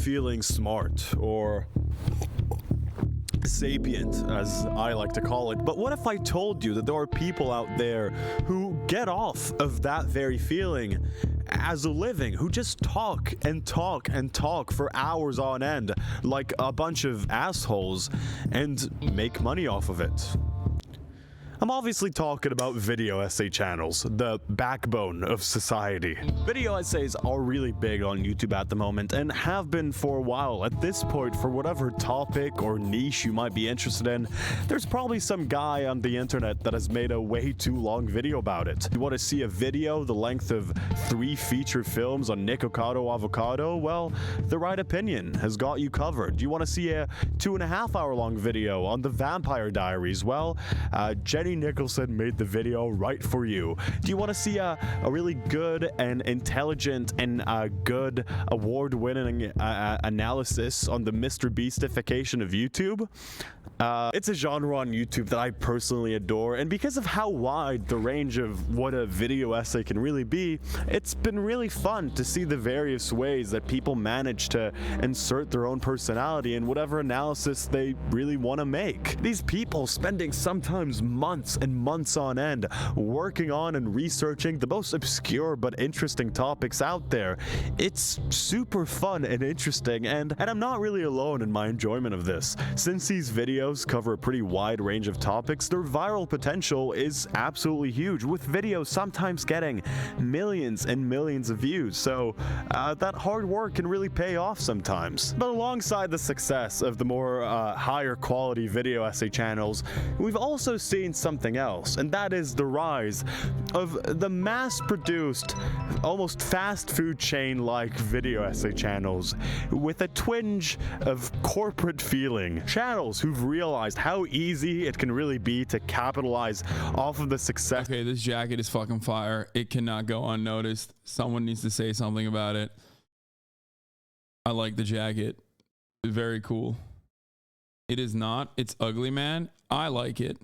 feeling smart or sapient, as I like to call it. But what if I told you that there are people out there who get off of that very feeling as a living, who just talk and talk and talk for hours on end like a bunch of assholes and make money off of it? I'm obviously talking about video essay channels, the backbone of society. Video essays are really big on YouTube at the moment and have been for a while. At this point, for whatever topic or niche you might be interested in, there's probably some guy on the internet that has made a way too long video about it. You want to see a video the length of 3 feature films on Nick Avocado? Well, The Right Opinion has got you covered. You want to see a 2.5-hour long video on The Vampire Diaries? Well, Jenny Nicholson made the video right for you. Do you want to see a really good and intelligent and good award-winning analysis on the Mr. Beastification of YouTube? It's a genre on YouTube that I personally adore, and because of how wide the range of what a video essay can really be, it's been really fun to see the various ways that people manage to insert their own personality in whatever analysis they really want to make. These people spending sometimes months and months on end working on and researching the most obscure but interesting topics out there. It's super fun and interesting, and I'm not really alone in my enjoyment of this. Since these videos cover a pretty wide range of topics, their viral potential is absolutely huge, with videos sometimes getting millions and millions of views, so that hard work can really pay off sometimes. But alongside the success of the more higher quality video essay channels, we've also seen something else, and that is the rise of the mass-produced, almost fast food chain-like video essay channels with a twinge of corporate feeling. Channels who've realized how easy it can really be to capitalize off of the success. Okay, this jacket is fucking fire. It cannot go unnoticed. Someone needs to say something about it. I like the jacket. Very cool. It is not. It's ugly, man. I like it.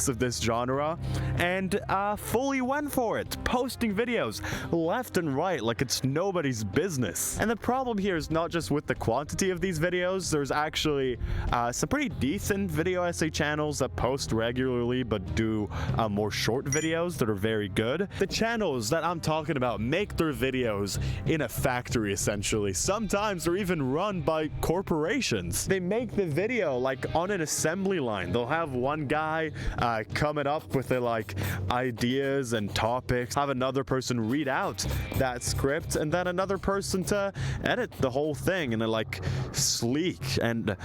Of this genre, and fully went for it, posting videos left and right like it's nobody's business. And the problem here is not just with the quantity of these videos. There's actually some pretty decent video essay channels that post regularly but do more short videos that are very good. The channels that I'm talking about make their videos in a factory, essentially. Sometimes they're even run by corporations. They make the video like on an assembly line. They'll have one guy coming up with the ideas and topics, have another person read out that script, and then another person to edit the whole thing in a sleek and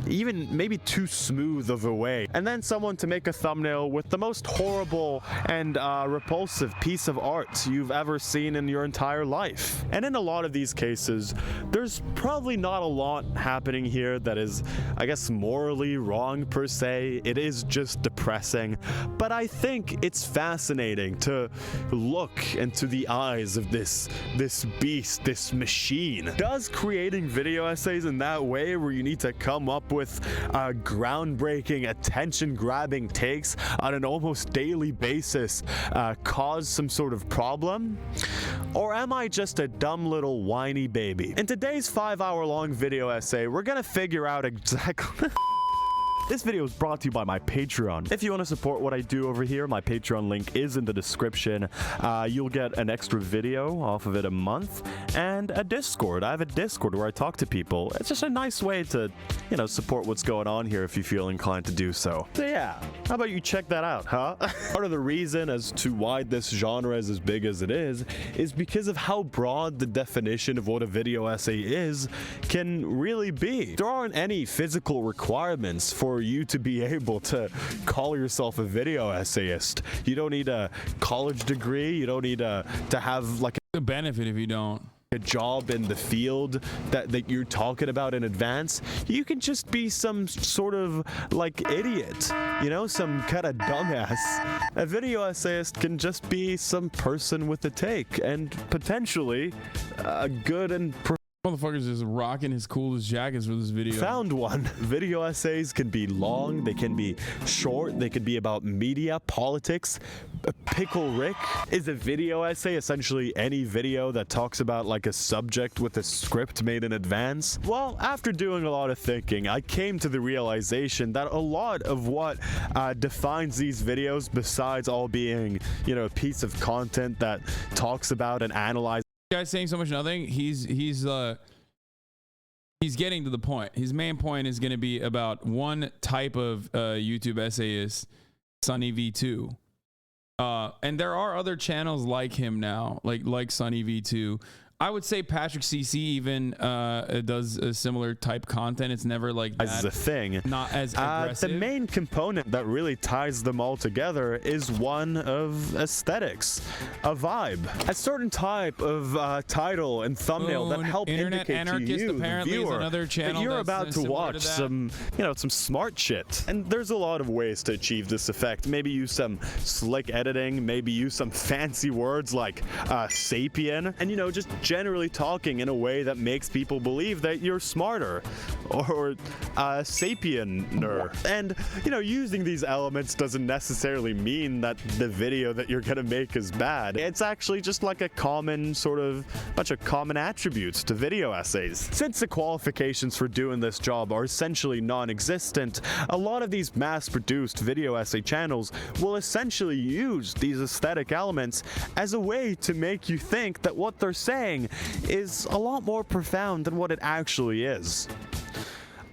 even maybe too smooth of a way, and then someone to make a thumbnail with the most horrible and repulsive piece of art you've ever seen in your entire life. And in a lot of these cases, there's probably not a lot happening here that is, I guess, morally wrong per se. It is just depressing, but I think it's fascinating to look into the eyes of this beast, this machine. Does creating video essays in that way, where you need to come up with groundbreaking, attention-grabbing takes on an almost daily basis, cause some sort of problem? Or am I just a dumb little whiny baby? In today's 5-hour-long video essay, we're gonna figure out exactly... This video is brought to you by my Patreon. If you want to support what I do over here, my Patreon link is in the description. You'll get an extra video off of it a month, and a Discord. I have a Discord where I talk to people. It's just a nice way to, support what's going on here if you feel inclined to do so. So yeah, how about you check that out, huh? Part of the reason as to why this genre is as big as it is because of how broad the definition of what a video essay is can really be. There aren't any physical requirements for you to be able to call yourself a video essayist. You don't need a college degree. You don't need to have the benefit if you don't. A job in the field that you're talking about in advance. You can just be some sort of idiot, some kind of dumbass. A video essayist can just be some person with a take, and potentially a good and Motherfucker's just rocking his coolest jackets for this video. Found one. Video essays can be long, they can be short, they could be about media, politics. Pickle Rick is a video essay, essentially any video that talks about like a subject with a script made in advance. Well, after doing a lot of thinking, I came to the realization that a lot of what defines these videos, besides all being, you know, a piece of content that talks about and analyzes. Guy's saying so much nothing. He's getting to the point. His main point is going to be about one type of YouTube essayist, Sunny V2. And there are other channels like him now, like Sunny V2. I would say Patrick CC even does a similar type content. It's never like that. As a thing. Not as aggressive. The main component that really ties them all together is one of aesthetics, a vibe, a certain type of title and thumbnail that help Internet indicate Anarchist to you, apparently the viewer, is another channel that you're that's about to similar watch to that. some, you know, some smart shit. And there's a lot of ways to achieve this effect. Maybe use some slick editing, maybe use some fancy words like sapien, and, you know, just generally talking in a way that makes people believe that you're smarter or sapiener. And, you know, using these elements doesn't necessarily mean that the video that you're gonna make is bad. It's actually just like a common sort of bunch of common attributes to video essays. Since the qualifications for doing this job are essentially non-existent, a lot of these mass-produced video essay channels will essentially use these aesthetic elements as a way to make you think that what they're saying is a lot more profound than what it actually is.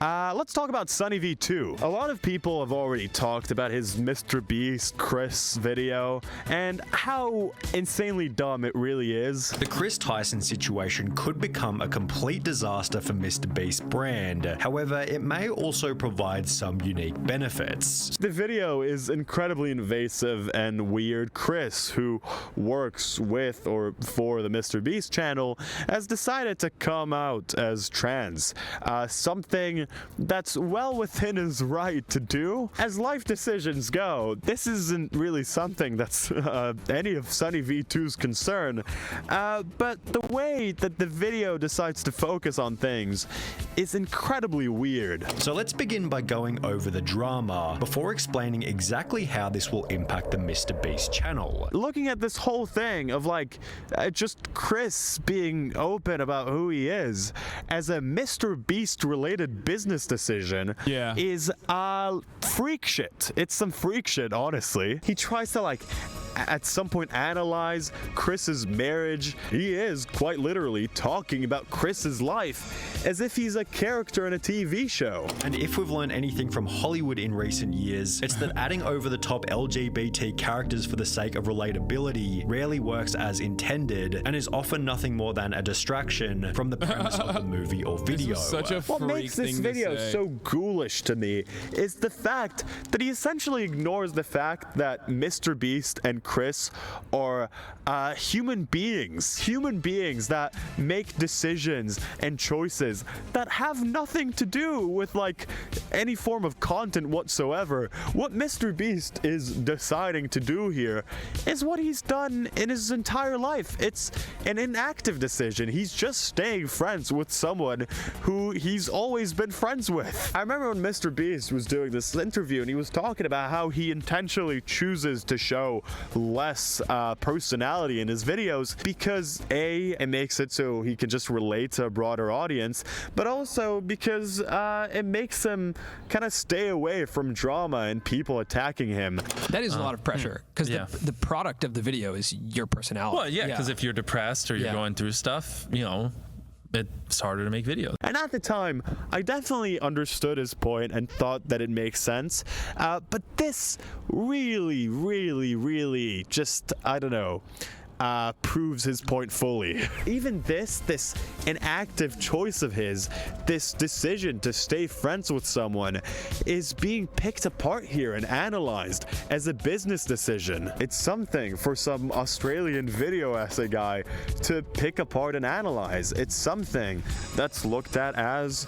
Let's talk about Sunny V2. A lot of people have already talked about his Mr. Beast Chris video and how insanely dumb it really is. The Chris Tyson situation could become a complete disaster for Mr. Beast's brand. However, it may also provide some unique benefits. The video is incredibly invasive and weird. Chris, who works with or for the Mr. Beast channel, has decided to come out as trans. Something that's well within his right to do. As life decisions go, this isn't really something that's any of Sunny V2's concern, but the way that the video decides to focus on things is incredibly weird. So let's begin by going over the drama before explaining exactly how this will impact the Mr. Beast channel. Looking at this whole thing of like just Chris being open about who he is as a Mr. Beast related business decision is freak shit. It's some freak shit, honestly. He tries to like at some point analyze Chris's marriage. He is quite literally talking about Chris's life as if he's a character in a TV show. And if we've learned anything from Hollywood in recent years, it's that adding over-the-top LGBT characters for the sake of relatability rarely works as intended and is often nothing more than a distraction from the premise of the movie or video. Such a what makes this video so ghoulish to me is the fact that he essentially ignores the fact that Mr. Beast and Chris are human beings that make decisions and choices that have nothing to do with like any form of content whatsoever. What Mr. Beast is deciding to do here is what he's done in his entire life. It's an inactive decision. He's just staying friends with someone who he's always been friends with. I remember when Mr. Beast was doing this interview and he was talking about how he intentionally chooses to show less personality in his videos because A, it makes it so he can just relate to a broader audience, but also because it makes him kind of stay away from drama and people attacking him. That is a lot of pressure because the product of the video is your personality. Well, yeah, because if you're depressed or you're going through stuff, you know, it's harder to make videos. And at the time, I definitely understood his point and thought that it makes sense. But this really, really, really just, I don't know, proves his point fully. Even this inactive choice of his, this decision to stay friends with someone is being picked apart here and analyzed as a business decision. It's something for some Australian video essay guy to pick apart and analyze. It's something that's looked at as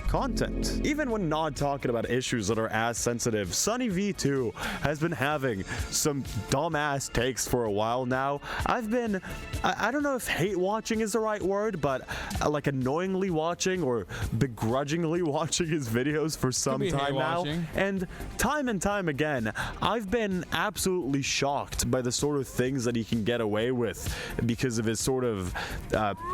content. Even when not talking about issues that are as sensitive, Sunny V2 has been having some dumbass takes for a while now, I've been, I don't know if hate watching is the right word, but like annoyingly watching or begrudgingly watching his videos for some time now. And time again, I've been absolutely shocked by the sort of things that he can get away with because of his sort of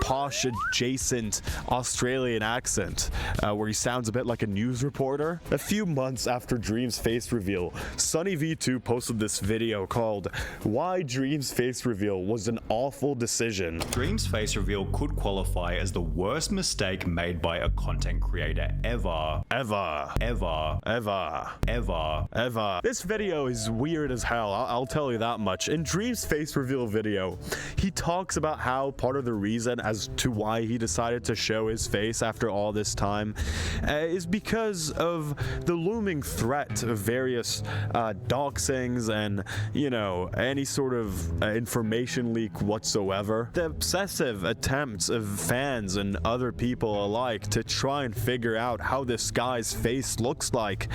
posh adjacent Australian accent, where he sounds a bit like a news reporter. A few months after Dream's face reveal, Sunny V2 posted this video called "Why Dream's Face Reveal Was an Awful Decision." Dream's face reveal could qualify as the worst mistake made by a content creator ever. Ever. This video is weird as hell, I'll tell you that much. In Dream's face reveal video, he talks about how part of the reason as to why he decided to show his face after all this time is because of the looming threat of various doxings and, you know, any sort of information leak whatsoever. The obsessive attempts of fans and other people alike to try and figure out how this guy's face looks like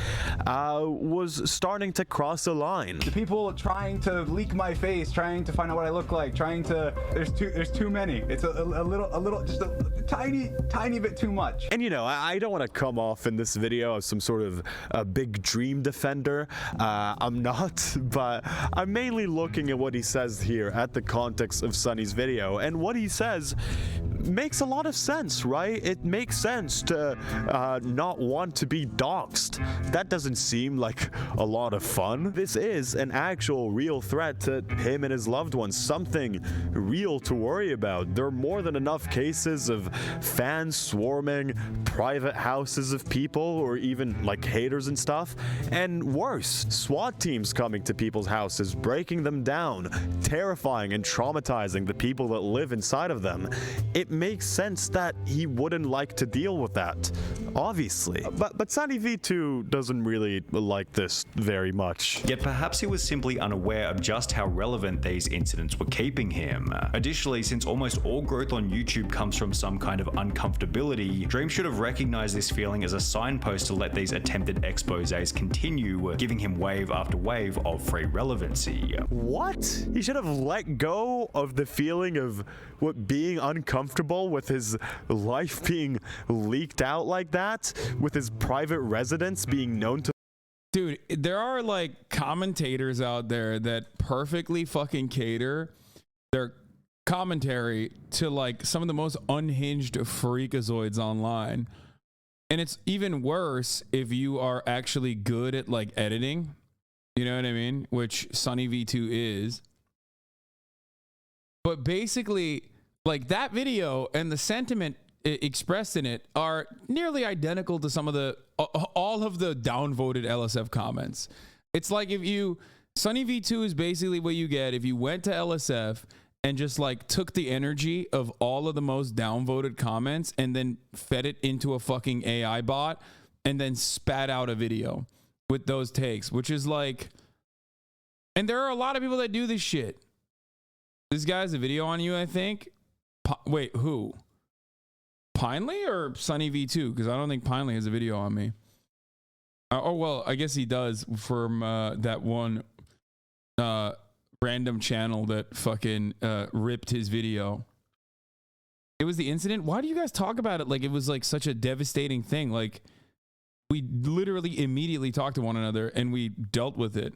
was starting to cross a line. The people trying to leak my face, trying to find out what I look like, there's too many. It's a little, just a tiny bit too much. And you know, I don't want to come off in this video as some sort of a big Dream defender. I'm not, but I'm mainly looking at what he says here at the context of Sunny's video, and what he says makes a lot of sense, right? It makes sense to not want to be doxxed. That doesn't seem like a lot of fun. This is an actual real threat to him and his loved ones, something real to worry about. There are more than enough cases of fans swarming private houses of people, or even like haters and stuff, and worse, SWAT teams coming to people's houses, breaking them down, terrifying and traumatizing the people that live inside of them. It makes sense that he wouldn't like to deal with that, obviously. But Sunny V2 doesn't really like this very much. Yet perhaps he was simply unaware of just how relevant these incidents were keeping him. Additionally, since almost all growth on YouTube comes from some kind of uncomfortability, Dream should have recognized this feeling as a signpost to let these attempted exposés continue, giving him wave after wave of free relevancy. What? He should have let go of the feeling of what being uncomfortable with his life being leaked out like that, with his private residence being known to. Dude, there are like commentators out there that perfectly fucking cater their commentary to like some of the most unhinged freakazoids online. And it's even worse if you are actually good at like editing, you know what I mean? Which Sunny V2 is. But basically, like that video and the sentiment expressed in it are nearly identical to some of the all of the downvoted LSF comments. It's like if you Sunny V2 is basically what you get if you went to LSF and just like took the energy of all of the most downvoted comments and then fed it into a fucking AI bot and then spat out a video with those takes, which is like, and there are a lot of people that do this shit. This guy has a video on you, I think. Wait, who? Pinely or Sunny V2? Because I don't think Pinely has a video on me. Oh, well, I guess he does from that one random channel that fucking ripped his video. It was the incident. Why do you guys talk about it like it was like such a devastating thing? Like we literally immediately talked to one another and we dealt with it.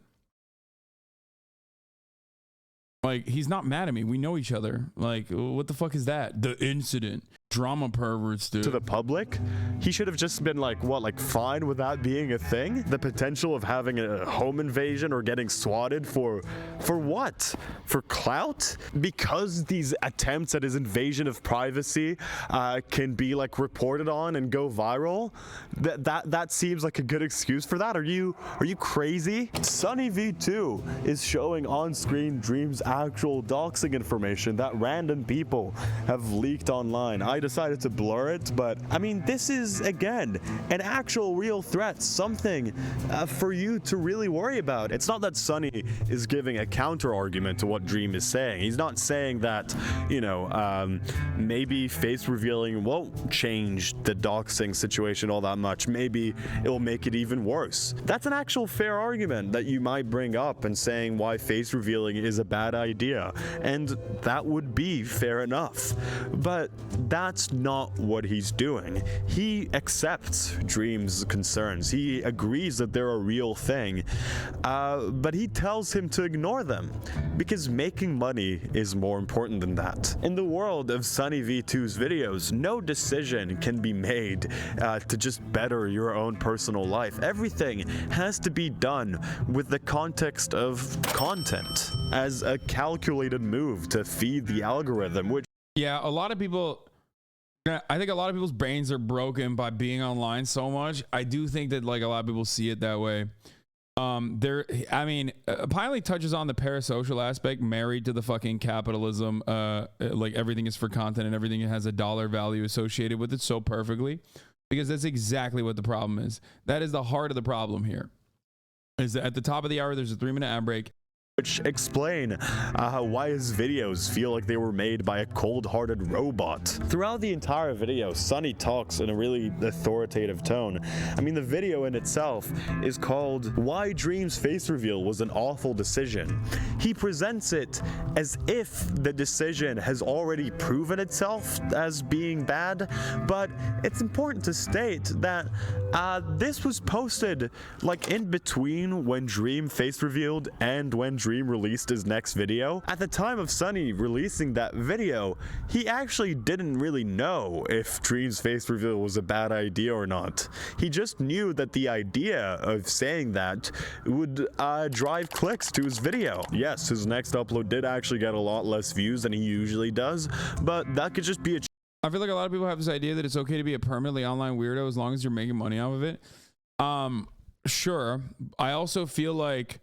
Like, he's not mad at me. We know each other. Like, what the fuck is that? The incident. Drama perverts, dude. To the public, he should have just been like, what, like fine with that being a thing? The potential of having a home invasion or getting swatted for what? For clout? Because these attempts at his invasion of privacy can be like reported on and go viral? That seems like a good excuse for that? Are you crazy? Sunny V2 is showing on screen Dream's actual doxing information that random people have leaked online. I decided to blur it, but I mean, this is, again, an actual real threat, something for you to really worry about. It's not that Sunny is giving a counter argument to what Dream is saying. He's not saying that, you know, maybe face revealing won't change the doxing situation all that much. Maybe it will make it even worse. That's an actual fair argument that you might bring up and saying why face revealing is a bad idea, and that would be fair enough. But that's not what he's doing. He accepts Dream's concerns. He agrees that they're a real thing, but he tells him to ignore them because making money is more important than that. In the world of Sunny V2's videos, no decision can be made to just better your own personal life. Everything has to be done with the context of content as a calculated move to feed the algorithm, which Yeah, a lot of people, I think a lot of people's brains are broken by being online so much. I do think that like a lot of people see it that way. Piley touches on the parasocial aspect married to the fucking capitalism. Like everything is for content and everything has a dollar value associated with it so perfectly, because that's exactly what the problem is. That is the heart of the problem here. Is that at the top of the hour, there's a 3-minute ad break. which explain why his videos feel like they were made by a cold-hearted robot. Throughout the entire video, Sunny talks in a really authoritative tone. I mean, the video in itself is called Why Dream's Face Reveal Was an Awful Decision. He presents it as if the decision has already proven itself as being bad, but it's important to state that this was posted like in between when Dream face revealed and when Dream released his next video. At the time of Sunny releasing that video, he actually didn't really know if Dream's face reveal was a bad idea or not. He just knew that the idea of saying that would drive clicks to his video. Yes, his next upload did actually get a lot less views than he usually does, but that could just be a I feel like a lot of people have this idea that it's okay to be a permanently online weirdo as long as you're making money off of it. Sure. I also feel like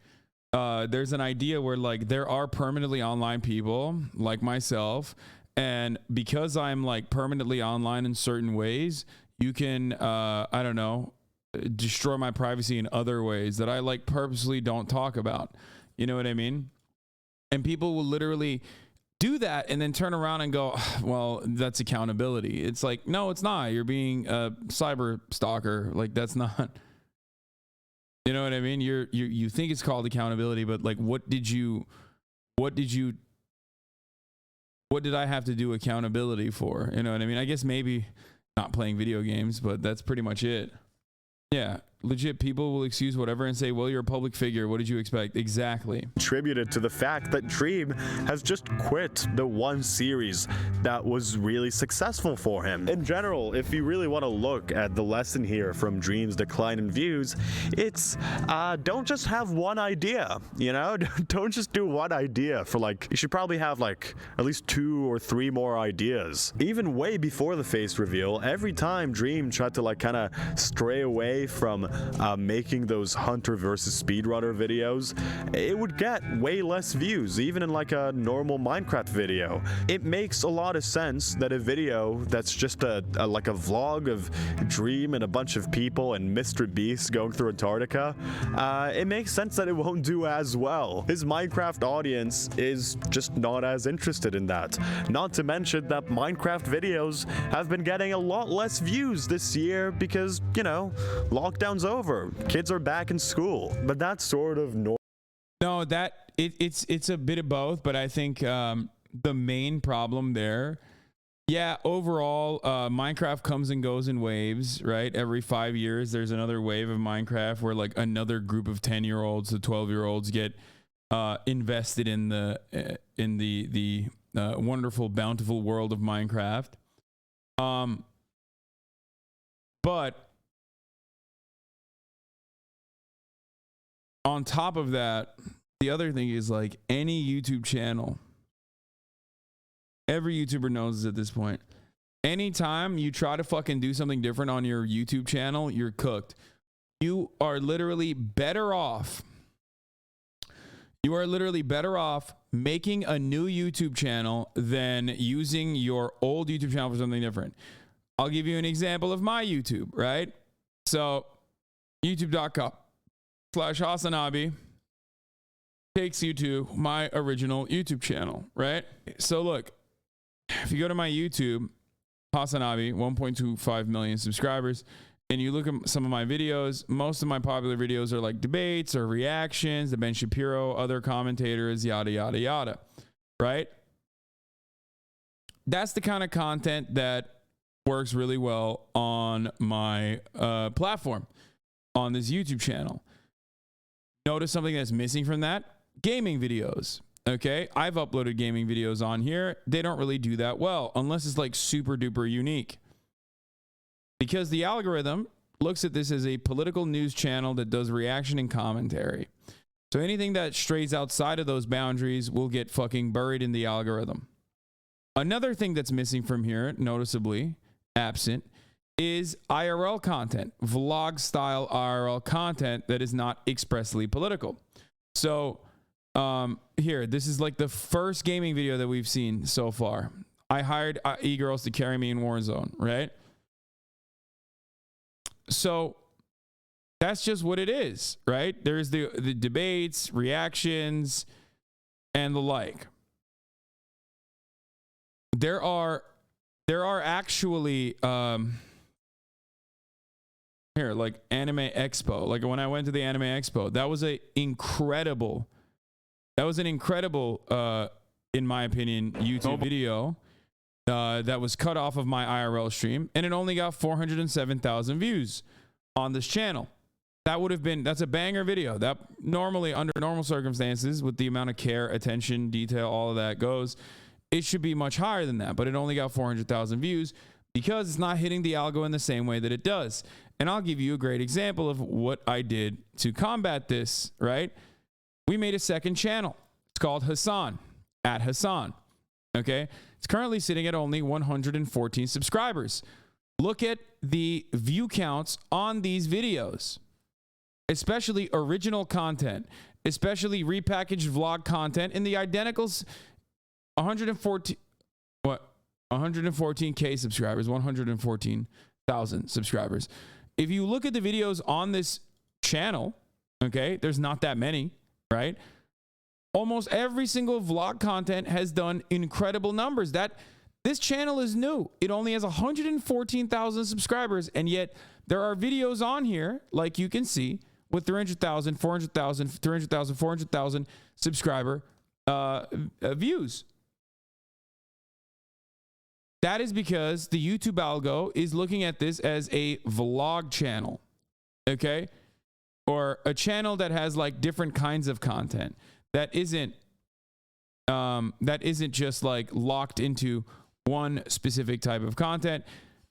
there's an idea where like there are permanently online people like myself, and because I'm like permanently online in certain ways, you can I don't know, destroy my privacy in other ways that I like purposely don't talk about. You know what I mean? And people will literally do that and then turn around and go, well, that's accountability. It's like, no, it's not. You're being a cyber stalker. Like, that's not, you know what I mean? You think it's called accountability, but like, what did I have to do accountability for? You know what I mean? I guess maybe not playing video games, but that's pretty much it. Yeah. Legit, people will excuse whatever and say, well, you're a public figure. What did you expect? Exactly. Attributed to the fact that Dream has just quit the one series that was really successful for him. In general, if you really want to look at the lesson here from Dream's decline in views, it's don't just have one idea, you know? Don't just do one idea for like, you should probably have like at least 2 or 3 more ideas. Even way before the face reveal, every time Dream tried to like kind of stray away from making those hunter versus speedrunner videos, it would get way less views, even in like a normal Minecraft video. It makes a lot of sense that a video that's just like a vlog of Dream and a bunch of people and Mr. Beast going through Antarctica, it makes sense that it won't do as well. His Minecraft audience is just not as interested in that. Not to mention that Minecraft videos have been getting a lot less views this year because, you know, lockdown's over. Kids are back in school. But that's sort of no, that it's a bit of both, but I think the main problem there, yeah, overall, Minecraft comes and goes in waves, right? Every 5 years, there's another wave of Minecraft where like another group of 10-year-olds to 12-year-olds get invested in the wonderful, bountiful world of Minecraft. But on top of that, the other thing is like any YouTube channel, every YouTuber knows this at this point. Anytime you try to fucking do something different on your YouTube channel, you're cooked. You are literally better off. You are literally better off making a new YouTube channel than using your old YouTube channel for something different. I'll give you an example of my YouTube, right? So youtube.com/Hasanabi takes you to my original YouTube channel, right? So look, if you go to my YouTube, Hasanabi, 1.25 million subscribers, and you look at some of my videos, most of my popular videos are like debates or reactions, the Ben Shapiro, other commentators, yada, yada, yada, right? That's the kind of content that works really well on my platform, on this YouTube channel. Notice something that's missing from that? Gaming videos. Okay, I've uploaded gaming videos on here. They don't really do that well unless it's like super duper unique. Because the algorithm looks at this as a political news channel that does reaction and commentary. So anything that strays outside of those boundaries will get fucking buried in the algorithm. Another thing that's missing from here, noticeably absent, is IRL content, vlog style IRL content that is not expressly political. So here, this is like the first gaming video that we've seen so far. I hired e-girls to carry me in Warzone, right? So that's just what it is, right? There's the debates, reactions, and the like. There are actually here, like Anime Expo. Like when I went to the Anime Expo, that was an incredible, in my opinion, YouTube video that was cut off of my IRL stream, and it only got 407,000 views on this channel. That's a banger video. That normally, under normal circumstances, with the amount of care, attention, detail, all of that goes, it should be much higher than that, but it only got 400,000 views because it's not hitting the algo in the same way that it does. And I'll give you a great example of what I did to combat this, right? We made a second channel. It's called Hassan, @Hassan. Okay? It's currently sitting at only 114 subscribers. Look at the view counts on these videos, especially original content, especially repackaged vlog content, and the identicals. 114K subscribers, 114,000 subscribers. If you look at the videos on this channel, okay, there's not that many, right? Almost every single vlog content has done incredible numbers. This channel is new. It only has 114,000 subscribers, and yet there are videos on here, like you can see, with 300,000, 400,000, 300,000, 400,000 subscriber views. That is because the YouTube algo is looking at this as a vlog channel, okay? Or a channel that has like different kinds of content that isn't just like locked into one specific type of content,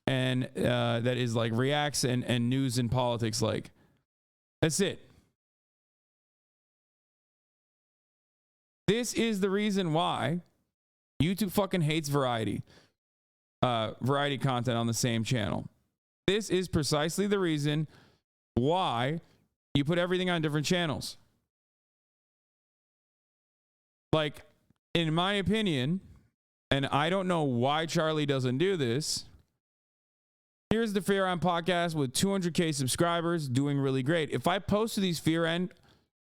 and that is like reacts and news and politics. Like, that's it. This is the reason why YouTube fucking hates variety content on the same channel. This is precisely the reason why you put everything on different channels. Like, in my opinion, and I don't know why Charlie doesn't do this, here's the Fear End podcast with 200K subscribers doing really great. If I posted these Fear End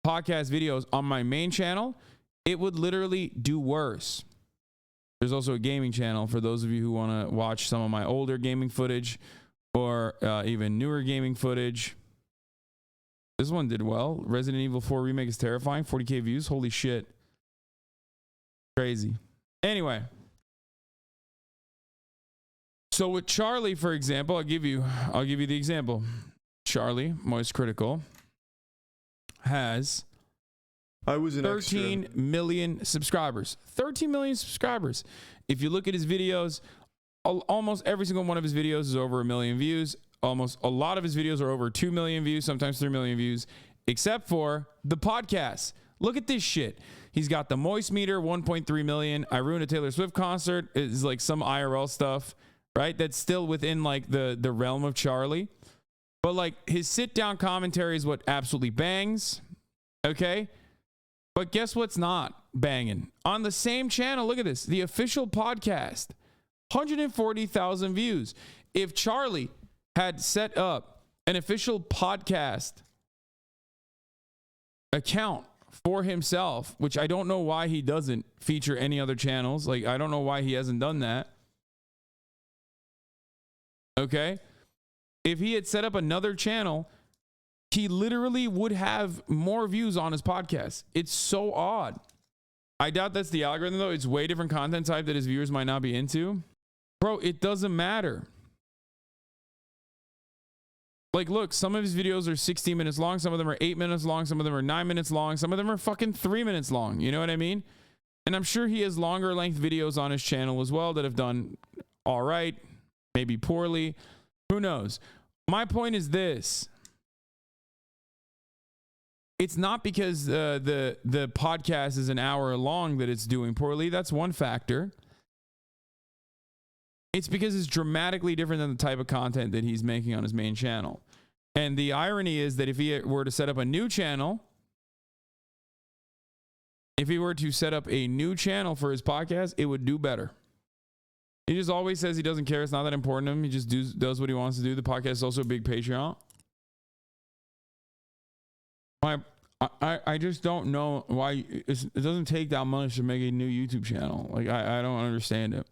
podcast videos on my main channel, it would literally do worse. There's also a gaming channel for those of you who want to watch some of my older gaming footage or even newer gaming footage. This one did well. Resident Evil 4 Remake is terrifying. 40K views. Holy shit. Crazy. Anyway. So with Charlie, for example, I'll give you the example. Charlie, Moist Critical, has 13 million subscribers. 13 million subscribers. If you look at his videos, almost every single one of his videos is over 1 million views. Almost a lot of his videos are over 2 million views, sometimes 3 million views, except for the podcast. Look at this shit. He's got the Moist Meter, 1.3 million. I Ruined a Taylor Swift Concert. It's like some IRL stuff, right? That's still within like the realm of Charlie. But like his sit down commentary is what absolutely bangs. Okay? But guess what's not? banging. On the same channel, look at this. The official podcast, 140,000 views. If Charlie had set up an official podcast account for himself, which I don't know why he doesn't feature any other channels. Like, I don't know why he hasn't done that. Okay? If he had set up another channel, he literally would have more views on his podcast. It's so odd. I doubt that's the algorithm, though. It's way different content type that his viewers might not be into. Bro, it doesn't matter. Like, look, some of his videos are 16 minutes long. Some of them are 8 minutes long. Some of them are 9 minutes long. Some of them are fucking 3 minutes long. You know what I mean? And I'm sure he has longer length videos on his channel as well that have done all right, maybe poorly. Who knows? My point is this. It's not because the podcast is an hour long that it's doing poorly. That's one factor. It's because it's dramatically different than the type of content that he's making on his main channel. And the irony is that if he were to set up a new channel, for his podcast, it would do better. He just always says he doesn't care. It's not that important to him. He just does what he wants to do. The podcast is also a big Patreon. I just don't know why it doesn't take that much to make a new YouTube channel. Like, I don't understand it.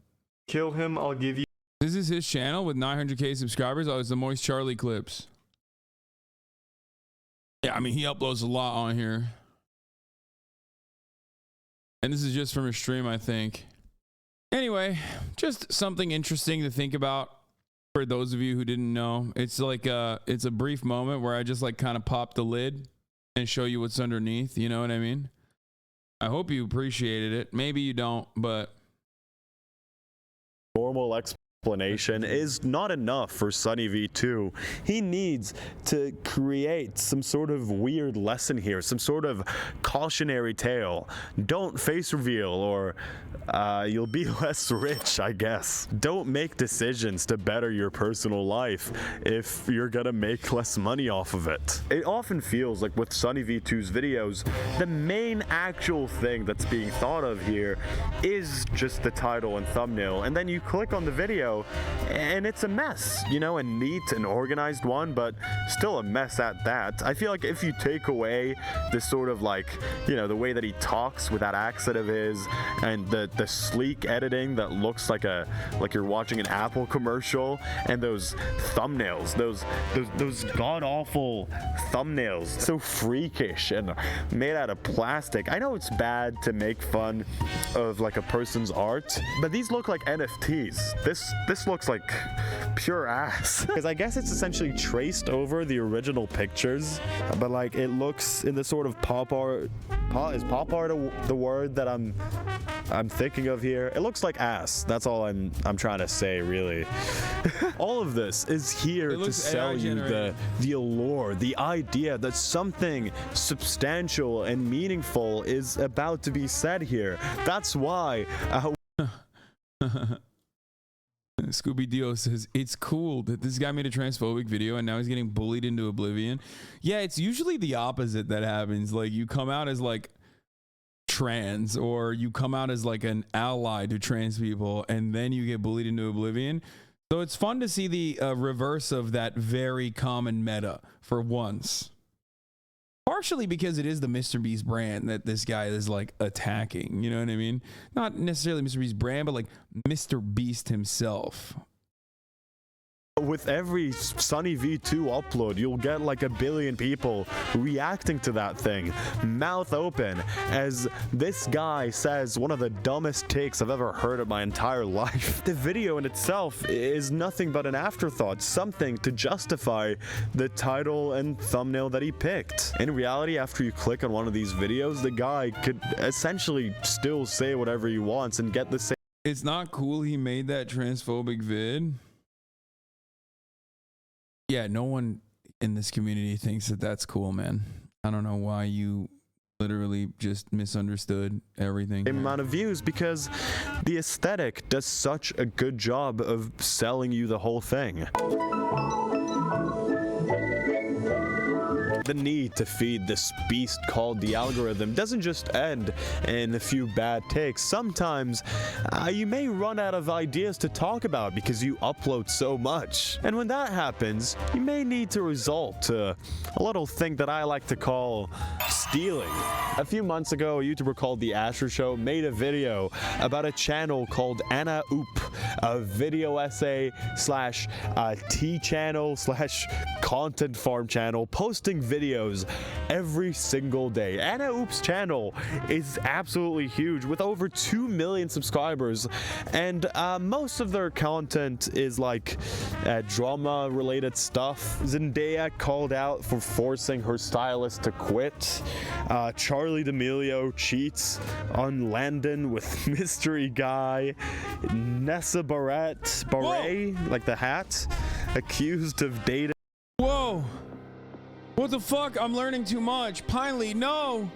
Kill him, I'll give you. This is his channel with 900K subscribers. Oh, it's the Moist Charlie clips. Yeah, I mean, he uploads a lot on here. And this is just from his stream, I think. Anyway, just something interesting to think about for those of you who didn't know. It's like it's a brief moment where I just like kind of pop the lid and show you what's underneath. You know what I mean? I hope you appreciated it. Maybe you don't, but Normal explanation is not enough for Sunny V2. He needs to create some sort of weird lesson here, some sort of cautionary tale. Don't face reveal or you'll be less rich, I guess. Don't make decisions to better your personal life if you're gonna make less money off of it. It often feels like with Sunny V2's videos, the main actual thing that's being thought of here is just the title and thumbnail, and then you click on the video and it's a mess, you know, a neat and organized one, but still a mess at that. I feel like if you take away this sort of like, you know, the way that he talks with that accent of his and the sleek editing that looks like you're watching an Apple commercial, and those thumbnails, those god-awful thumbnails, so freakish and made out of plastic. I know it's bad to make fun of like a person's art, but these look like NFTs. This looks like pure ass. Because I guess it's essentially traced over the original pictures, but like it looks in the sort of pop art. Is pop art the word that I'm thinking of here? It looks like ass. That's all I'm trying to say, really. All of this is here to sell you the allure, the idea that something substantial and meaningful is about to be said here. That's why. Scooby-Doo says, it's cool that this guy made a transphobic video and now he's getting bullied into oblivion. Yeah, it's usually the opposite that happens. Like, you come out as like trans, or you come out as like an ally to trans people, and then you get bullied into oblivion. So it's fun to see the reverse of that very common meta for once. Partially because it is the Mr. Beast brand that this guy is like attacking, you know what I mean? Not necessarily Mr. Beast brand, but like Mr. Beast himself. With every Sunny V2 upload, you'll get like 1 billion people reacting to that thing, mouth open, as this guy says one of the dumbest takes I've ever heard in my entire life. The video in itself is nothing but an afterthought, something to justify the title and thumbnail that he picked. In reality, after you click on one of these videos, the guy could essentially still say whatever he wants and get the same. It's not cool he made that transphobic vid. Yeah, no one in this community thinks that that's cool, man. I don't know why you literally just misunderstood everything. amount of views because the aesthetic does such a good job of selling you the whole thing. The need to feed this beast called the algorithm doesn't just end in a few bad takes. Sometimes you may run out of ideas to talk about because you upload so much. And when that happens, you may need to resort to a little thing that I like to call stealing. A few months ago, a YouTuber called The Asher Show made a video about a channel called Anna Oop, a video essay slash T channel slash content farm channel, posting videos every single day. Anna Oop's channel is absolutely huge with over 2 million subscribers, and most of their content is like drama related stuff. Zendaya called out for forcing her stylist to quit. Charlie D'Amelio cheats on Landon with mystery guy. Nessa Barrett, like the hat, accused of dating. Whoa! What the fuck? I'm learning too much. Pinely, no!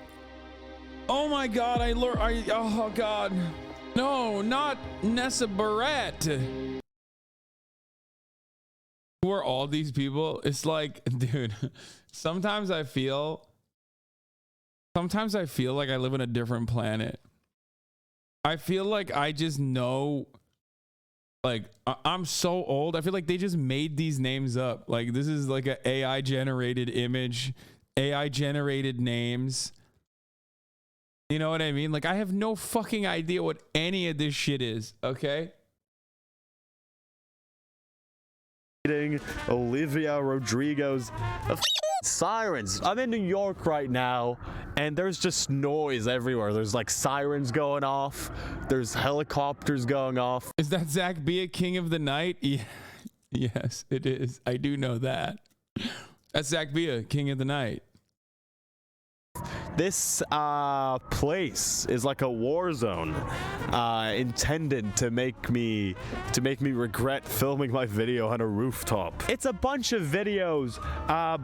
Oh my god, oh god. No, not Nessa Barrett. Who are all these people? It's like, dude, sometimes I feel like I live on a different planet. I feel like I just know, like, I'm so old. I feel like they just made these names up. Like, this is like an AI generated image, AI generated names. You know what I mean? Like, I have no fucking idea what any of this shit is, okay? Olivia Rodrigo's sirens. I'm in New York right now, and there's just noise everywhere. There's like sirens going off. There's helicopters going off. Is that Zach Bia, King of the Night? Yeah. Yes, it is. I do know that. That's Zach Bia, King of the Night. This place is like a war zone, intended to make me regret filming my video on a rooftop. It's a bunch of videos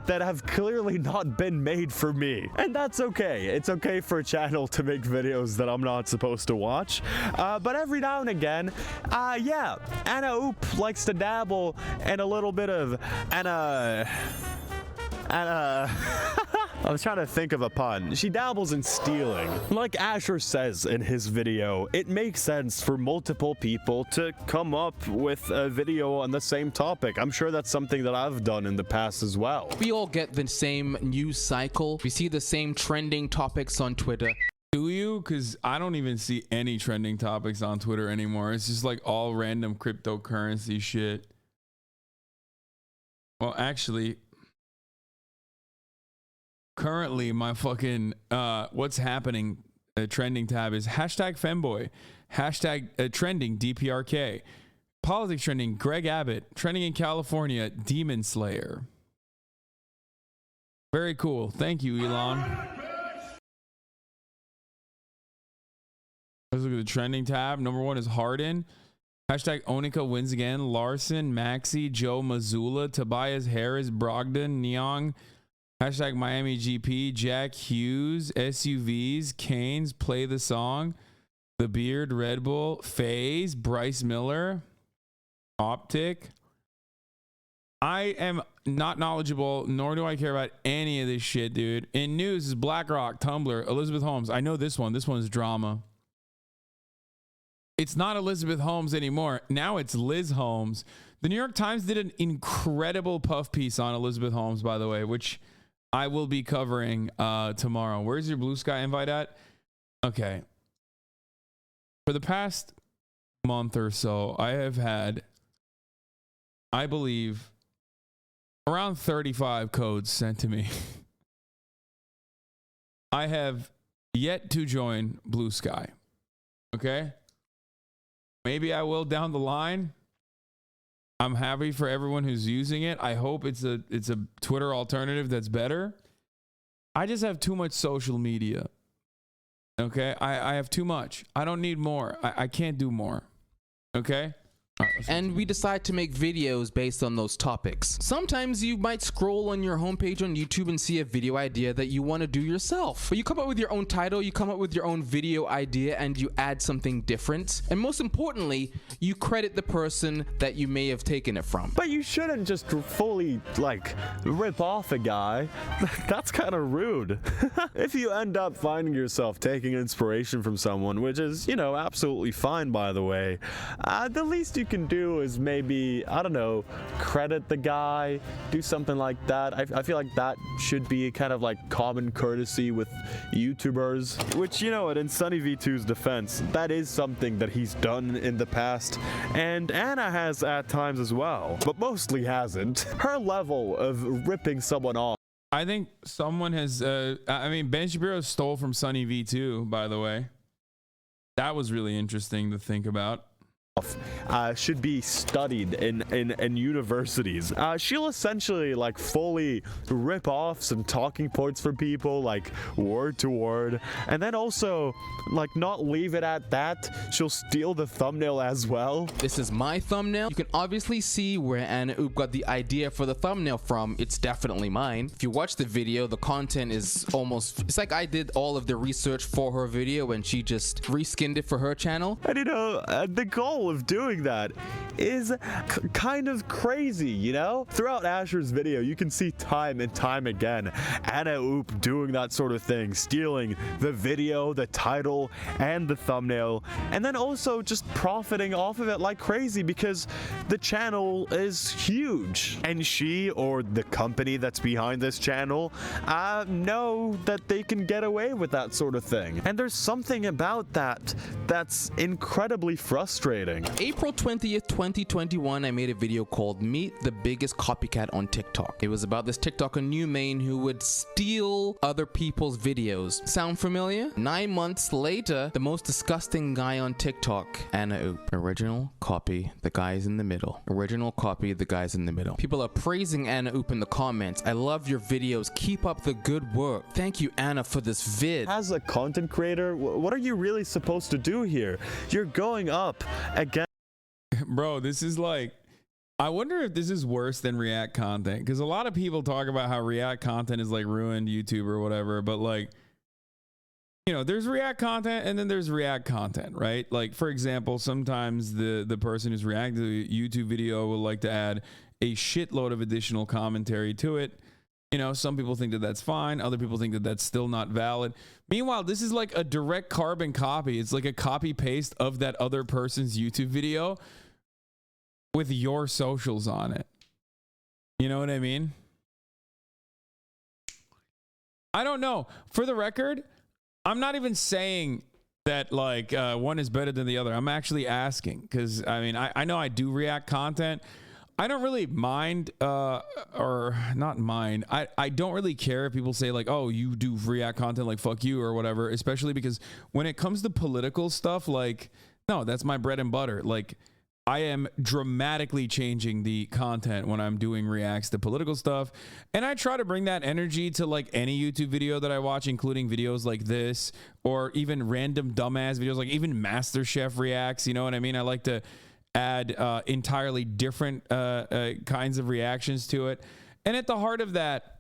that have clearly not been made for me, and that's okay. It's okay for a channel to make videos that I'm not supposed to watch, but every now and again, yeah, Anna Oop likes to dabble in a little bit of Anna. I was trying to think of a pun. She dabbles in stealing. Like Asher says in his video, it makes sense for multiple people to come up with a video on the same topic. I'm sure that's something that I've done in the past as well. We all get the same news cycle. We see the same trending topics on Twitter. Do you? Because I don't even see any trending topics on Twitter anymore. It's just like all random cryptocurrency shit. Well, actually, currently my fucking what's happening trending tab is hashtag femboy, hashtag trending DPRK, politics trending Greg Abbott, trending in California Demon Slayer. Very cool. Thank you, Elon. Let's look at the trending tab. Number 1 is Harden. Hashtag Onika wins again. Larson, Maxi, Joe Mazzulla, Tobias Harris, Brogdon, Neong. Hashtag Miami GP, Jack Hughes, SUVs, Canes, Play the Song, The Beard, Red Bull, FaZe, Bryce Miller, Optic. I am not knowledgeable, nor do I care about any of this shit, dude. In news is BlackRock, Tumblr, Elizabeth Holmes. I know this one. This one's drama. It's not Elizabeth Holmes anymore. Now it's Liz Holmes. The New York Times did an incredible puff piece on Elizabeth Holmes, by the way, which I will be covering tomorrow. Where's your Blue Sky invite at? Okay. For the past month or so, I have had, I believe, around 35 codes sent to me. I have yet to join Blue Sky. Okay? Maybe I will down the line. I'm happy for everyone who's using it. I hope it's a Twitter alternative that's better. I just have too much social media. Okay? I have too much. I don't need more. I can't do more. Okay? and we decide to make videos based on those topics. Sometimes you might scroll on your homepage on YouTube and see a video idea that you want to do yourself. But you come up with your own title, you come up with your own video idea, and you add something different. And most importantly, you credit the person that you may have taken it from. But you shouldn't just fully, like, rip off a guy. That's kind of rude. If you end up finding yourself taking inspiration from someone, which is, you know, absolutely fine, by the way, the least you can do is maybe, I don't know, credit the guy, do something like that. I feel like that should be kind of like common courtesy with YouTubers, which, you know what, in Sunny V2's defense, that is something that he's done in the past, and Anna has at times as well, but mostly hasn't. Her level of ripping someone off. I think someone has, I mean, Ben Shapiro stole from Sunny V2, by the way. That was really interesting to think about. Should be studied in universities. She'll essentially like fully rip off some talking points from people, like word to word, and then also like not leave it at that. She'll steal the thumbnail as well. This is my thumbnail. You can obviously see where Anna Oop got the idea for the thumbnail from. It's definitely mine. If you watch the video, the content is almost, it's like I did all of the research for her video and she just reskinned it for her channel. And you know, the goal of doing that is kind of crazy, you know? Throughout Asher's video, you can see time and time again Anna Oop doing that sort of thing, stealing the video, the title, and the thumbnail, and then also just profiting off of it like crazy because the channel is huge. And she, or the company that's behind this channel, know that they can get away with that sort of thing. And there's something about that that's incredibly frustrating. April 20th, 2021, I made a video called Meet the Biggest Copycat on TikTok. It was about this TikToker New Main who would steal other people's videos. Sound familiar? 9 months later, the most disgusting guy on TikTok, Anna Oop. Original copy, the guy's in the middle. Original copy, the guy's in the middle. People are praising Anna Oop in the comments. I love your videos. Keep up the good work. Thank you, Anna, for this vid. As a content creator, what are you really supposed to do here? You're going up against Bro, this is like, I wonder if this is worse than React content, because a lot of people talk about how React content is like ruined YouTube or whatever, but like, you know, there's React content and then there's React content, right? Like, for example, sometimes the person who's reacting to a YouTube video will like to add a shitload of additional commentary to it. You know, some people think that that's fine. Other people think that that's still not valid. Meanwhile, this is like a direct carbon copy. It's like a copy paste of that other person's YouTube video with your socials on it. You know what I mean? I don't know. For the record, I'm not even saying that like one is better than the other. I'm actually asking because I mean, I know I do React content. I don't really mind or not mind. I don't really care if people say like, oh, you do React content, like fuck you or whatever, especially because when it comes to political stuff, like, no, that's my bread and butter. Like, I am dramatically changing the content when I'm doing reacts to political stuff. And I try to bring that energy to like any YouTube video that I watch, including videos like this, or even random dumbass videos, like even MasterChef reacts, you know what I mean? I like to add entirely different kinds of reactions to it. And at the heart of that,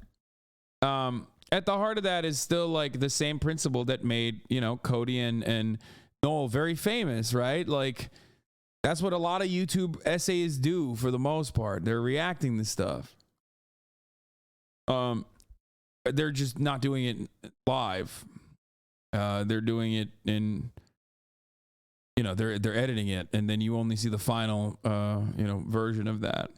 is still like the same principle that made, you know, Cody and Noel very famous, right? Like, that's what a lot of YouTube essays do for the most part. They're reacting to stuff. They're just not doing it live. They're doing it in, you know, they're editing it, and then you only see the final, you know, version of that.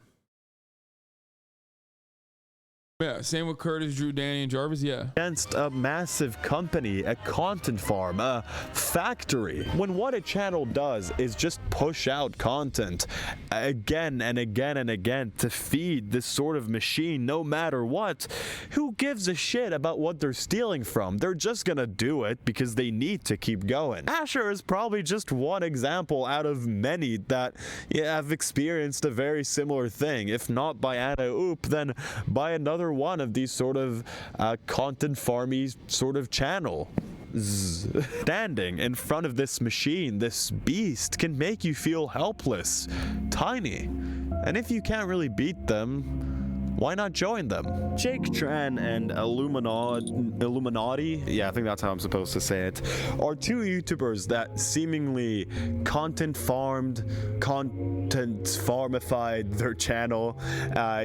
Yeah, same with Curtis, Drew, Danny, and Jarvis. Yeah. Against a massive company, a content farm, a factory. When what a channel does is just push out content again and again and again to feed this sort of machine, no matter what, who gives a shit about what they're stealing from? They're just gonna do it because they need to keep going. Asher is probably just one example out of many that have experienced a very similar thing. If not by Anna Oop, then by another one of these sort of content farmy sort of channel. Standing in front of this machine, this beast, can make you feel helpless, tiny. And if you can't really beat them, why not join them? Jake Tran and Illuminati, yeah, I think that's how I'm supposed to say it, are two YouTubers that seemingly content farmified their channel,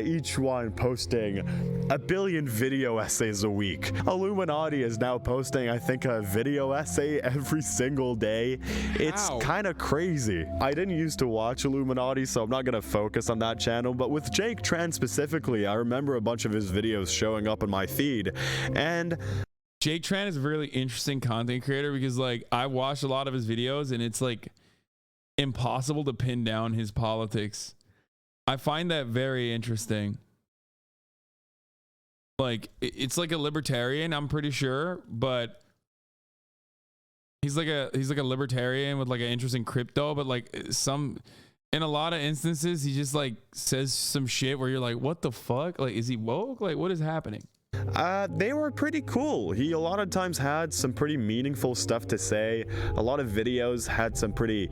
each one posting a billion video essays a week. Illuminati is now posting, I think, a video essay every single day. It's kind of crazy. I didn't used to watch Illuminati, so I'm not going to focus on that channel, but with Jake Tran specifically, I remember a bunch of his videos showing up in my feed, and Jake Tran is a really interesting content creator because, like, I watched a lot of his videos and it's like impossible to pin down his politics. I find that very interesting. Like, it's like a libertarian, I'm pretty sure, but he's like a libertarian with like an interest in crypto, but like in a lot of instances, he just like says some shit where you're like, what the fuck? Like, is he woke? Like, what is happening? They were pretty cool. He a lot of times had some pretty meaningful stuff to say. A lot of videos had some pretty,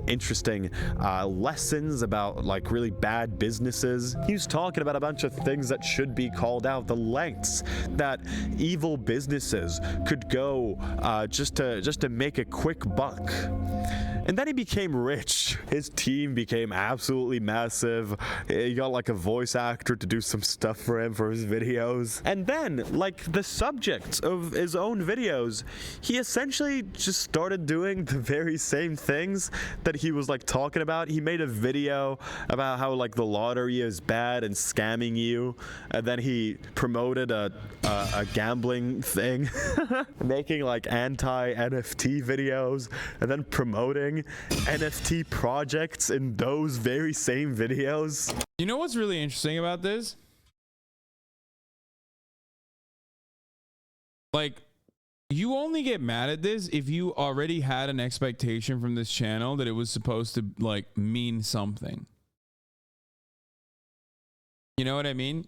interesting lessons about like really bad businesses. He was talking about a bunch of things that should be called out, the lengths that evil businesses could go just to make a quick buck. And then he became rich. His team became absolutely massive. He got like a voice actor to do some stuff for him for his videos. And then, like the subject of his own videos, he essentially just started doing the very same things that he was like talking about. He made a video about how like the lottery is bad and scamming you. And then he promoted a gambling thing, making like anti-NFT videos, and then promoting NFT projects in those very same videos. You know what's really interesting about this? Like, you only get mad at this if you already had an expectation from this channel that it was supposed to like mean something. You know what I mean?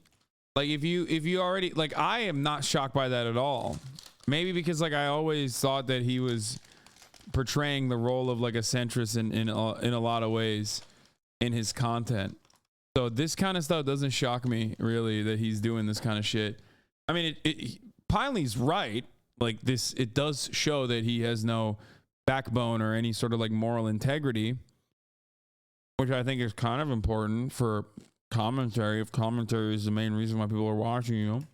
Like, if you already, like, I am not shocked by that at all. Maybe because like I always thought that he was portraying the role of like a centrist in a lot of ways in his content. So this kind of stuff doesn't shock me really, that he's doing this kind of shit. I mean, Piley's right. Like, this, it does show that he has no backbone or any sort of like moral integrity, which I think is kind of important for commentary. If commentary is the main reason why people are watching you.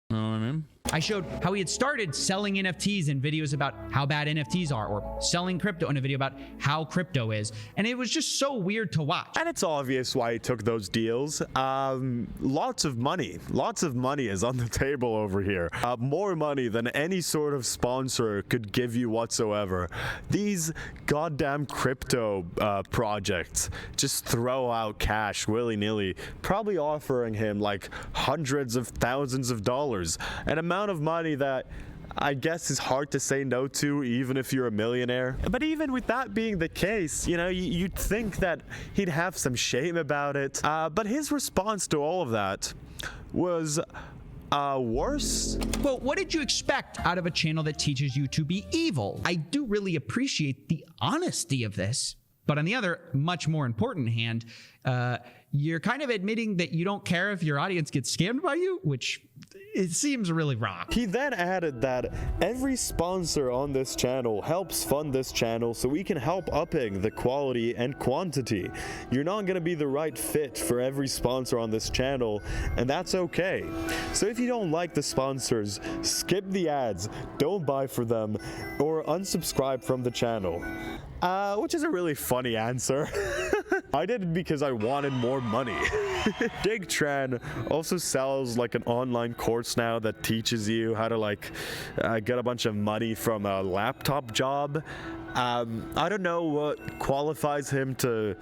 You know what I mean? I showed how he had started selling NFTs in videos about how bad NFTs are, or selling crypto in a video about how crypto is. And it was just so weird to watch. And it's obvious why he took those deals. Lots of money is on the table over here. More money than any sort of sponsor could give you whatsoever. These goddamn crypto projects just throw out cash willy-nilly, probably offering him like hundreds of thousands of dollars. An amount of money that I guess is hard to say no to, even if you're a millionaire. But even with that being the case, you'd think that he'd have some shame about it. But his response to all of that was worse. Well, what did you expect out of a channel that teaches you to be evil? I do really appreciate the honesty of this. But on the other, much more important hand, you're kind of admitting that you don't care if your audience gets scammed by you, which it seems really wrong. He then added that every sponsor on this channel helps fund this channel so we can help upping the quality and quantity. You're not going to be the right fit for every sponsor on this channel, and that's okay. So if you don't like the sponsors, skip the ads, don't buy for them, or unsubscribe from the channel. Which is a really funny answer. I did it because I wanted more money. Jake Tran also sells like an online course now that teaches you how to like get a bunch of money from a laptop job. I don't know what qualifies him to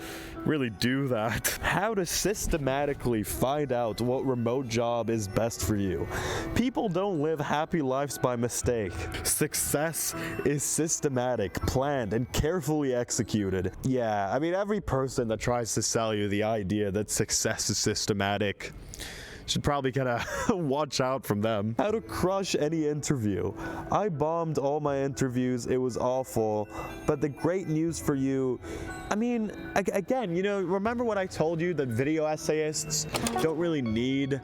really do that. How to systematically find out what remote job is best for you. People don't live happy lives by mistake. Success is systematic, planned, and carefully executed. Yeah, I mean, every person that tries to sell you the idea that success is systematic Should probably kind of watch out from them. How to crush any interview. I bombed all my interviews. It was awful. But the great news for you, I mean, again, you know, remember what I told you that video essayists don't really need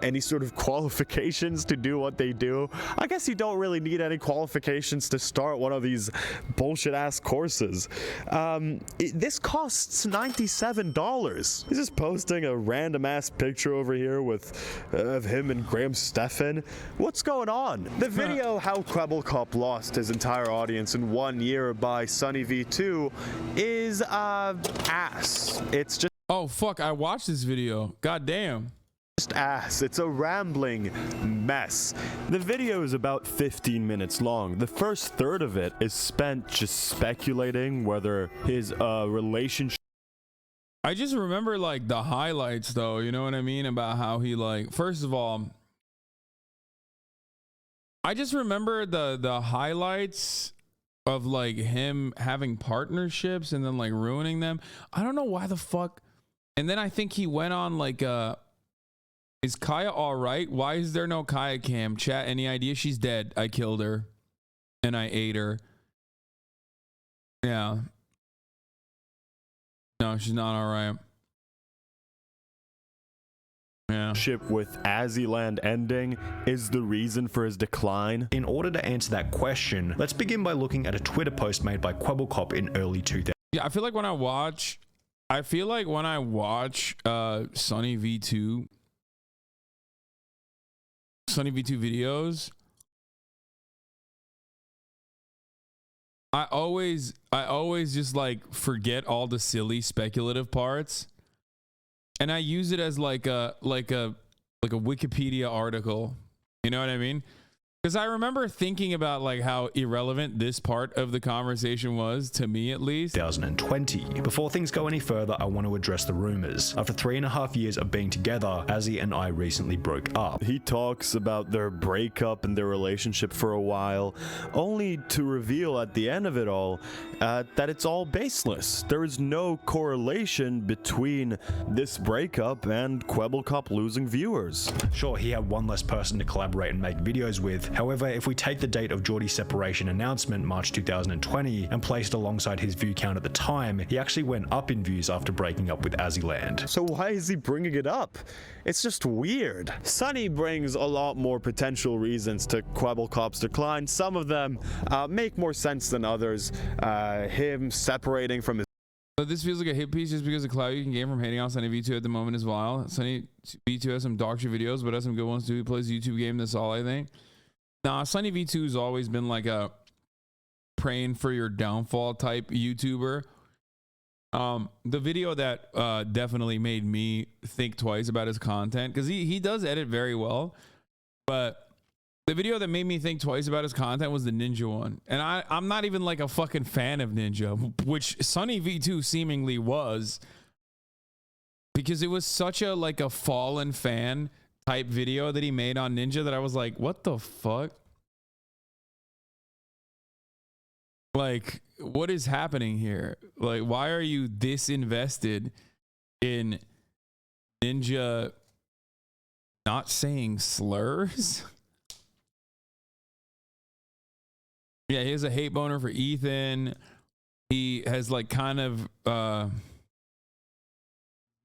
any sort of qualifications to do what they do? I guess you don't really need any qualifications to start one of these bullshit ass courses. This costs $97. He's just posting a random ass picture over here with of him and Graham Stephan. What's going on? The video how Kwebbelkop lost his entire audience in 1 year by Sunny V2 is ass. It's just Oh fuck, I watched this video. God damn. Ass. It's a rambling mess. The video is about 15 minutes long. The first third of it is spent just speculating whether his relationship. I just remember like the highlights though, you know what I mean? About how he like, first of all, I just remember the highlights of like him having partnerships and then like ruining them. I don't know why the fuck. And then I think he went on like is Kaya all right? Why is there no Kaya cam? Chat, any idea? She's dead. I killed her and I ate her. Yeah. No, she's not all right. Yeah. With Aziland ending is the reason for his decline. In order to answer that question, let's begin by looking at a Twitter post made by Kwebbelkop in early 2000. Yeah, I feel like when I watch Sunny V2 videos, I always just like forget all the silly speculative parts, and I use it as like a Wikipedia article. You know what I mean? Because I remember thinking about like how irrelevant this part of the conversation was, to me at least. 2020. Before things go any further, I want to address the rumors. After 3.5 years of being together, Azzy and I recently broke up. He talks about their breakup and their relationship for a while, only to reveal at the end of it all that it's all baseless. There is no correlation between this breakup and Kwebbelkop losing viewers. Sure, he had one less person to collaborate and make videos with. However, if we take the date of Geordie's separation announcement, March 2020, and placed alongside his view count at the time, he actually went up in views after breaking up with Aziland. So why is he bringing it up? It's just weird. Sunny brings a lot more potential reasons to Kwebbelkop's decline. Some of them make more sense than others. Him separating from his. So this feels like a hit piece just because the clout you can gain from hating on Sunny V2 at the moment is wild. Sunny V2 has some dog shit videos, but has some good ones too. He plays a YouTube game, that's all I think. Nah, Sunny V2 has always been like a praying for your downfall type YouTuber. The video that definitely made me think twice about his content, because he does edit very well, but the video that made me think twice about his content was the Ninja one. And I'm not even like a fucking fan of Ninja, which Sunny V2 seemingly was, because it was such a like a fallen fan type video that he made on Ninja that I was like, what the fuck? Like, what is happening here? Like, why are you this invested in Ninja not saying slurs? Yeah, he has a hate boner for Ethan. He has like kind of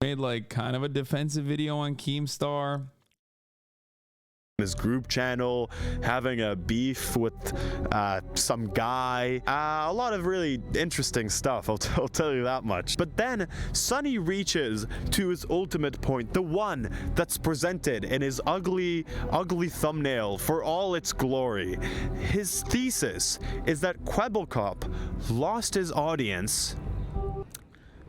made like kind of a defensive video on Keemstar. His group channel, having a beef with some guy, a lot of really interesting stuff, I'll tell you that much. But then Sunny reaches to his ultimate point, the one that's presented in his ugly thumbnail for all its glory. His thesis is that Kwebbelkop lost his audience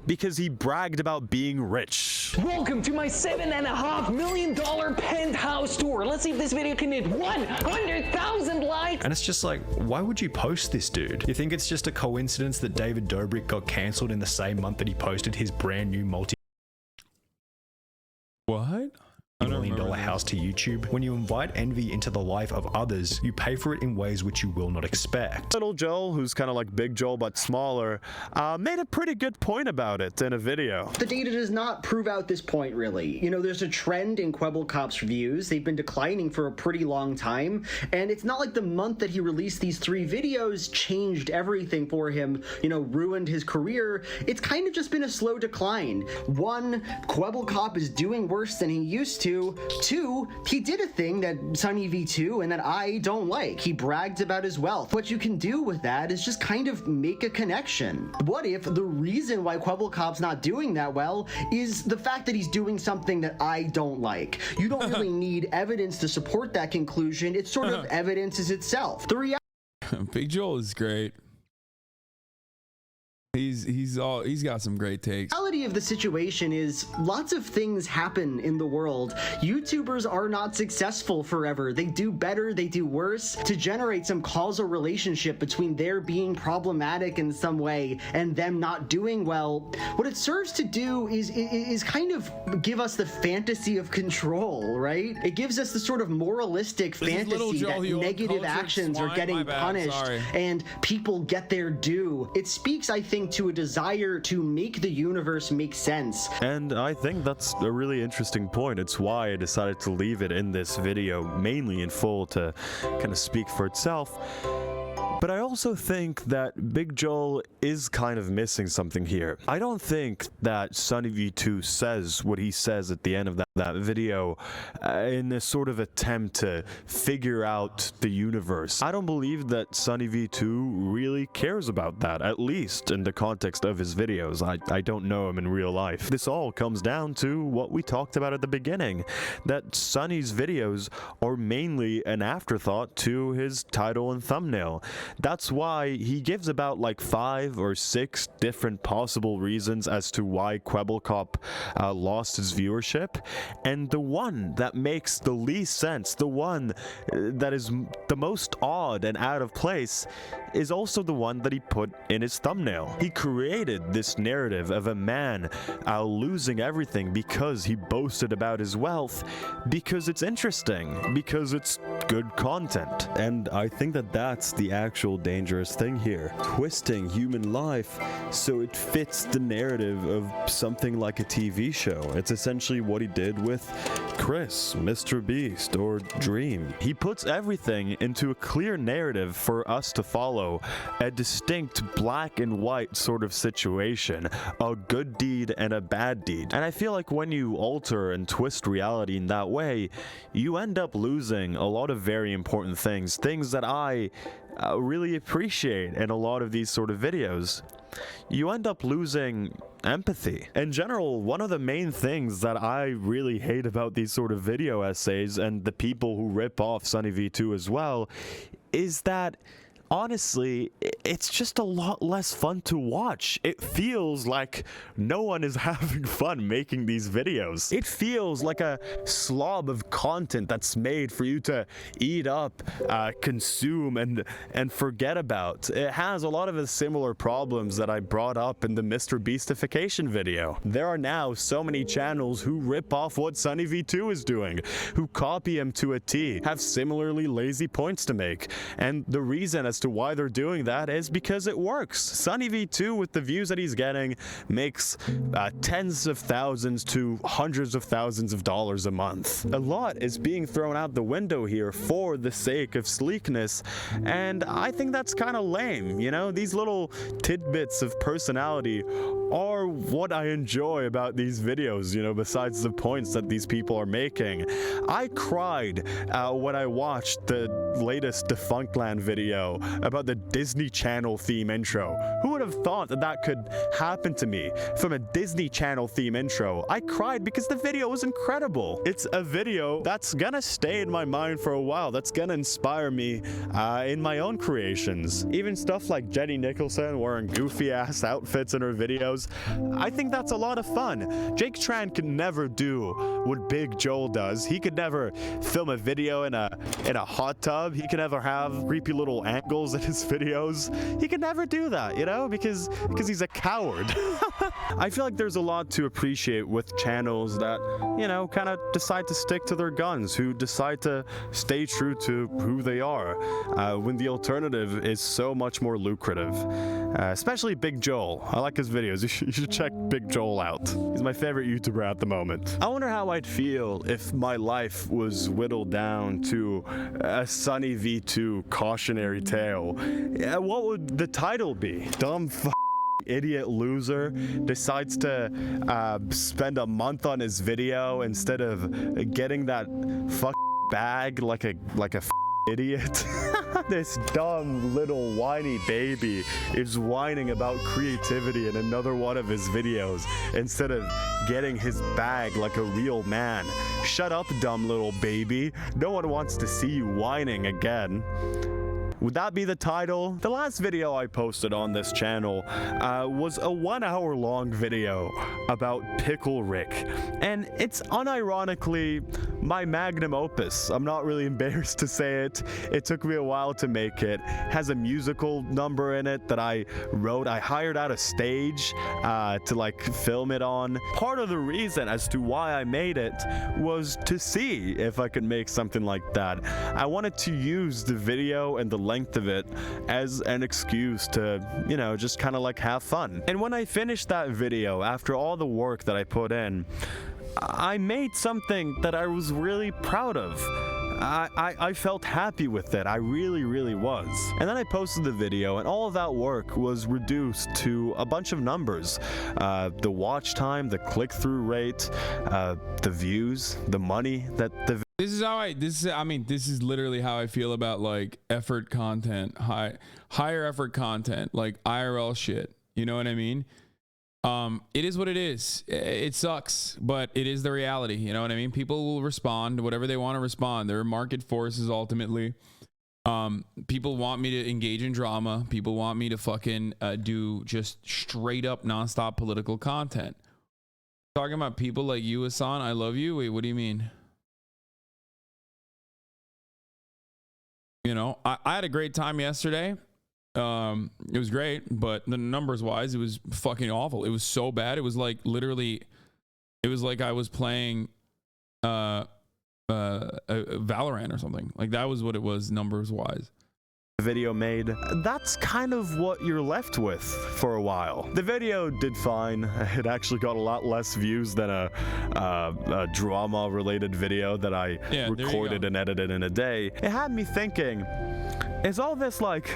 because he bragged about being rich. Welcome to my $7.5 million penthouse tour. Let's see if this video can hit 100,000 likes. And it's just like, why would you post this, dude? You think it's just a coincidence that David Dobrik got cancelled in the same month that he posted his brand new multi-million-dollar house browse to YouTube. When you invite envy into the life of others, you pay for it in ways which you will not expect. Little Joel, who's kind of like Big Joel but smaller, made a pretty good point about it in a video. The data does not prove out this point, really. You know, there's a trend in Kwebbelkop's views. They've been declining for a pretty long time, and it's not like the month that he released these 3 videos changed everything for him, you know, ruined his career. It's kind of just been a slow decline. 1, Kwebbelkop is doing worse than he used to. 2, he did a thing that Sunny V2 and that I don't like. He bragged about his wealth. What you can do with that is just kind of make a connection. What if the reason why Kwebbelkop's not doing that well is the fact that he's doing something that I don't like? You don't really need evidence to support that conclusion. It's sort of evidence is itself. The Big Joel is great. He's got some great takes. The reality of the situation is lots of things happen in the world. YouTubers are not successful forever. They do better, they do worse. To generate some causal relationship between their being problematic in some way and them not doing well, what it serves to do is kind of give us the fantasy of control, right? It gives us the sort of moralistic fantasy that negative actions are getting punished and people get their due. It speaks, I think, to a desire to make the universe make sense. And I think that's a really interesting point. It's why I decided to leave it in this video, mainly in full, to kind of speak for itself. But I also think that Big Joel is kind of missing something here. I don't think that Sunny V2 says what he says at the end of that video in a sort of attempt to figure out the universe. I don't believe that Sunny V2 really cares about that, at least in the context of his videos. I don't know him in real life. This all comes down to what we talked about at the beginning, that Sunny's videos are mainly an afterthought to his title and thumbnail. That's why he gives about like 5 or 6 different possible reasons as to why Kwebbelkop lost his viewership, and the one that makes the least sense, the one that is the most odd and out of place, is also the one that he put in his thumbnail. He created this narrative of a man losing everything because he boasted about his wealth, because it's interesting, because it's good content. And I think that that's the actual dangerous thing here. Twisting human life so it fits the narrative of something like a TV show. It's essentially what he did with Chris, Mr. Beast, or Dream. He puts everything into a clear narrative for us to follow, a distinct black and white sort of situation, a good deed and a bad deed. And I feel like when you alter and twist reality in that way, you end up losing a lot of very important things that I really appreciate in a lot of these sort of videos. You end up losing empathy. In general, one of the main things that I really hate about these sort of video essays and the people who rip off Sunny V2 as well is that honestly, it's just a lot less fun to watch. It feels like no one is having fun making these videos. It feels like a slob of content that's made for you to eat up, consume, and forget about. It has a lot of the similar problems that I brought up in the Mr. Beastification video. There are now so many channels who rip off what Sunny V2 is doing, who copy him to a T, have similarly lazy points to make, and the reason as to why they're doing that is because it works. Sunny V2, with the views that he's getting, makes tens of thousands to hundreds of thousands of dollars a month. A lot is being thrown out the window here for the sake of sleekness, and I think that's kind of lame, you know? These little tidbits of personality are what I enjoy about these videos, you know, besides the points that these people are making. I cried when I watched the latest Defunctland video about the Disney Channel theme intro. Who would have thought that that could happen to me from a Disney Channel theme intro? I cried because the video was incredible. It's a video that's gonna stay in my mind for a while, that's gonna inspire me in my own creations. Even stuff like Jenny Nicholson wearing goofy ass outfits in her videos, I think that's a lot of fun. Jake Tran could never do what Big Joel does. He could never film a video in a hot tub. He could never have creepy little angles in his videos. videos. He can never do that, you know, because he's a coward. I feel like there's a lot to appreciate with channels that, you know, kind of decide to stick to their guns, who decide to stay true to who they are, when the alternative is so much more lucrative. Especially Big Joel. I like his videos. You should check Big Joel out. He's my favorite YouTuber at the moment. I wonder how I'd feel if my life was whittled down to a Sunny V2 cautionary tale. What would the title be? Dumb idiot loser decides to spend a month on his video instead of getting that bag like a idiot. This dumb little whiny baby is whining about creativity in another one of his videos instead of getting his bag like a real man. Shut up, dumb little baby. No one wants to see you whining again. Would that be the title? The last video I posted on this channel was a 1 hour long video about Pickle Rick. And it's unironically my magnum opus. I'm not really embarrassed to say it. It took me a while to make it. Has a musical number in it that I wrote. I hired out a stage to like film it on. Part of the reason as to why I made it was to see if I could make something like that. I wanted to use the video and the length of it as an excuse to, you know, just kind of like have fun. And when I finished that video, after all the work that I put in, I made something that I was really proud of. I felt happy with it. I really was. And then I posted the video, and all of that work was reduced to a bunch of numbers. The watch time, the click-through rate, the views, the money that the This is literally how I feel about like effort content, higher effort content, like IRL shit. You know what I mean? It is what it is. It sucks, but it is the reality. You know what I mean? People will respond to whatever they want to respond. There are market forces ultimately. People want me to engage in drama. People want me to fucking do just straight up nonstop political content. Talking about people like you, Hassan. I love you. Wait, what do you mean? You know, I had a great time yesterday. It was great, but the numbers wise, it was fucking awful. It was so bad. It was like literally, it was like I was playing Valorant or something. Like that was what it was numbers wise. Video made, that's kind of what you're left with for a while. The video did fine. It actually got a lot less views than a drama related video that I recorded and edited in a day. It had me thinking, is all this like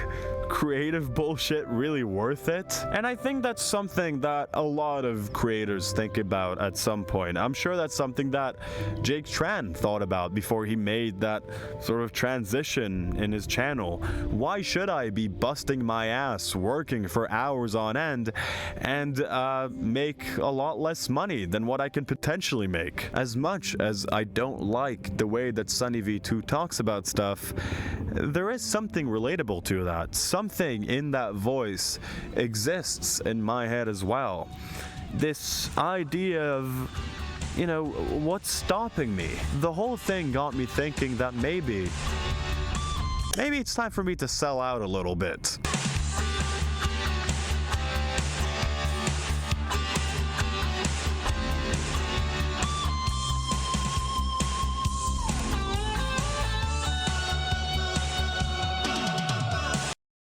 creative bullshit really worth it? And I think that's something that a lot of creators think about at some point. I'm sure that's something that Jake Tran thought about before he made that sort of transition in his channel. Why should I be busting my ass working for hours on end and make a lot less money than what I can potentially make? As much as I don't like the way that Sunny V2 talks about stuff, there is something relatable to that. Something in that voice exists in my head as well. This idea of, you know, what's stopping me? The whole thing got me thinking that maybe it's time for me to sell out a little bit.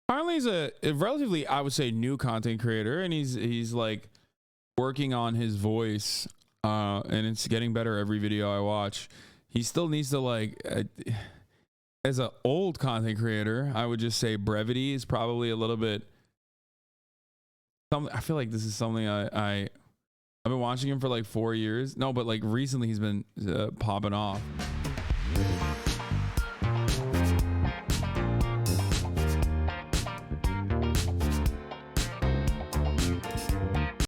Harley's a relatively, I would say, new content creator, and he's like working on his voice, and it's getting better every video I watch. He still needs to like, as an old content creator, I would just say brevity is probably a little bit. I feel like this is something I've been watching him for like 4 years. No, but like recently he's been popping off.